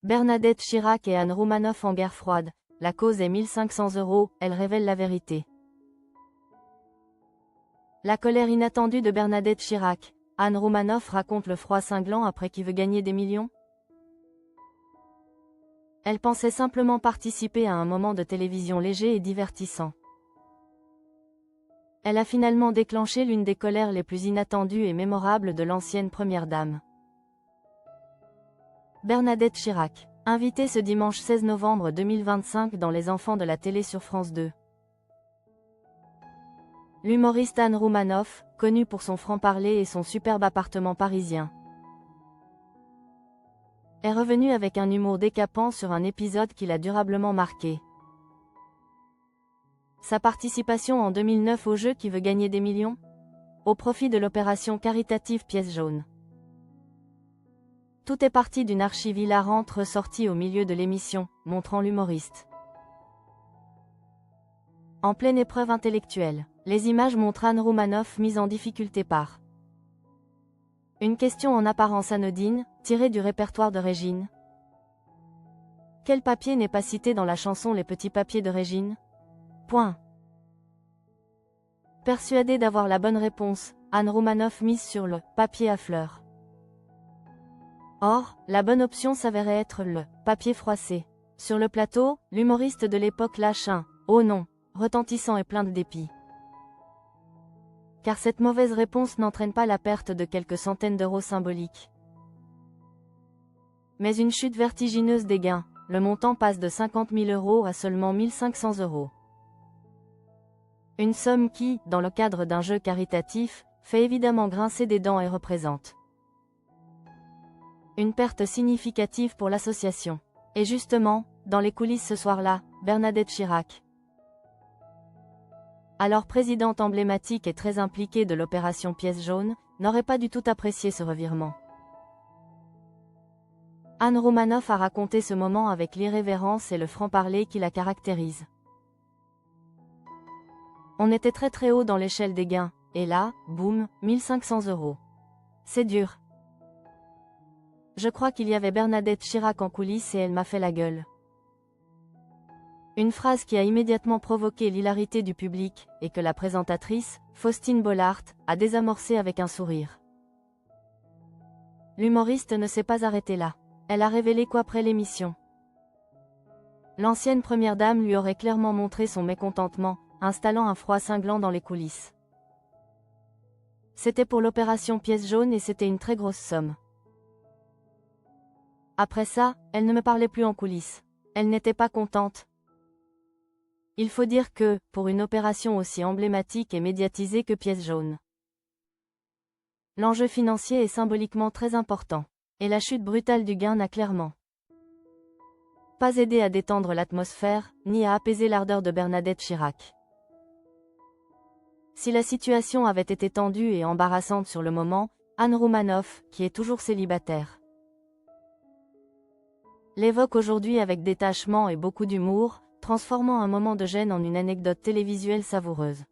Bernadette Chirac et Anne Roumanoff en guerre froide. La cause est 1500 €, elle révèle la vérité. La colère inattendue de Bernadette Chirac. Anne Roumanoff raconte le froid cinglant après qui veut gagner des millions. Elle pensait simplement participer à un moment de télévision léger et divertissant. Elle a finalement déclenché l'une des colères les plus inattendues et mémorables de l'ancienne première dame. Bernadette Chirac, invitée ce dimanche 16 novembre 2025 dans Les Enfants de la télé sur France 2. L'humoriste Anne Roumanoff, connue pour son franc-parler et son superbe appartement parisien, est revenue avec un humour décapant sur un épisode qui l'a durablement marqué. Sa participation en 2009 au jeu Qui veut gagner des millions, au profit de l'opération caritative Pièce jaune. Tout est parti d'une archive hilarante ressortie au milieu de l'émission, montrant l'humoriste en pleine épreuve intellectuelle. Les images montrent Anne Roumanoff mise en difficulté par une question en apparence anodine, tirée du répertoire de Régine. Quel papier n'est pas cité dans la chanson Les petits papiers de Régine? Persuadée d'avoir la bonne réponse, Anne Roumanoff mise sur le papier à fleurs. Or, la bonne option s'avérait être le papier froissé. Sur le plateau, l'humoriste de l'époque lâche un « oh non » retentissant et plein de dépit. Car cette mauvaise réponse n'entraîne pas la perte de quelques centaines d'euros symboliques, mais une chute vertigineuse des gains. Le montant passe de 50 000 € à seulement 1500 €. Une somme qui, dans le cadre d'un jeu caritatif, fait évidemment grincer des dents et représente une perte significative pour l'association. Et justement, dans les coulisses ce soir-là, Bernadette Chirac, alors présidente emblématique et très impliquée de l'opération Pièce jaune, n'aurait pas du tout apprécié ce revirement. Anne Roumanoff a raconté ce moment avec l'irrévérence et le franc-parler qui la caractérisent. On était très haut dans l'échelle des gains, et là, boum, 1500 €. C'est dur. Je crois qu'il y avait Bernadette Chirac en coulisses et elle m'a fait la gueule. Une phrase qui a immédiatement provoqué l'hilarité du public, et que la présentatrice, Faustine Bollaert, a désamorcé avec un sourire. L'humoriste ne s'est pas arrêtée là. Elle a révélé qu'après l'émission, l'ancienne première dame lui aurait clairement montré son mécontentement, installant un froid cinglant dans les coulisses. C'était pour l'opération Pièce jaune et c'était une très grosse somme. Après ça, elle ne me parlait plus en coulisses. Elle n'était pas contente. Il faut dire que, pour une opération aussi emblématique et médiatisée que Pièce jaune, l'enjeu financier est symboliquement très important. Et la chute brutale du gain n'a clairement pas aidé à détendre l'atmosphère, ni à apaiser l'ardeur de Bernadette Chirac. Si la situation avait été tendue et embarrassante sur le moment, Anne Roumanoff, qui est toujours célibataire, l'évoque aujourd'hui avec détachement et beaucoup d'humour, transformant un moment de gêne en une anecdote télévisuelle savoureuse.